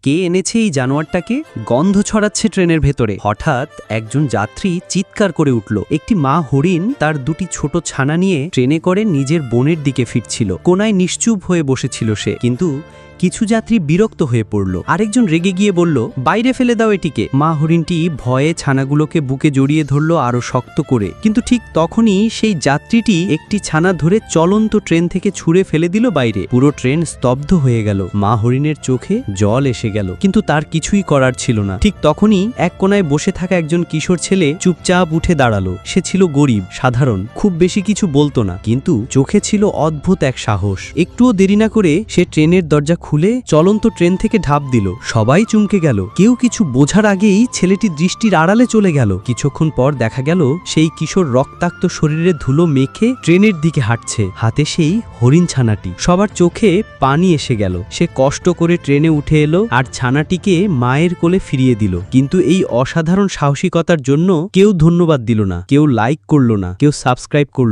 কে এনেছে এই জানোয়ারটাকে? গন্ধ ছড়াচ্ছে ট্রেনের ভেতরে। হঠাৎ একজন যাত্রী চিৎকার করে উঠল। একটি মা হরিণ তার দুটি ছোট ছানা নিয়ে ট্রেনে করে নিজের বোনের দিকে ফিরছিল। কোনায় নিশ্চুপ হয়ে বসেছিল সে, কিন্তু কিছু যাত্রী বিরক্ত হয়ে পড়ল। আরেকজন রেগে গিয়ে বলল, বাইরে ফেলে দাও এটিকে। মা হরিণটি ভয়ে ছানাগুলোকে বুকে জড়িয়ে ধরল আরো শক্ত করে, কিন্তু ঠিক তখনই সেই যাত্রীটি একটি ছানা ধরে চলন্ত ট্রেন থেকে ছুঁড়ে ফেলে দিল বাইরে। পুরো ট্রেন স্তব্ধ হয়ে গেল। মা হরিণের চোখে জল এসে গেল, কিন্তু তার কিছুই করার ছিল না। ঠিক তখনই এক কোনায় বসে থাকা একজন কিশোর ছেলে চুপচাপ উঠে দাঁড়ালো। সে ছিল গরিব, সাধারণ, খুব বেশি কিছু বলতো না, কিন্তু চোখে ছিল অদ্ভুত এক সাহস। একটুও দেরি না করে সে ট্রেনের দরজা খুলে চলন্ত ট্রেন থেকে ঢাপ দিল। সবাই চমকে গেল। কেউ কিছু বোঝার আগেই ছেলেটি দৃষ্টির আড়ালে চলে গেল। কিছুক্ষণ পর দেখা গেল সেই কিশোর রক্তাক্ত শরীরে ধুলো মেখে ট্রেনের দিকে হাঁটছে, হাতে সেই হরিণ ছানাটি। সবার চোখে পানি এসে গেল। সে কষ্ট করে ট্রেনে উঠে এলো আর ছানাটিকে মায়ের কোলে ফিরিয়ে দিল। কিন্তু এই অসাধারণ সাহসিকতার জন্য কেউ ধন্যবাদ দিল না, কেউ লাইক করলো না, কেউ সাবস্ক্রাইব করল।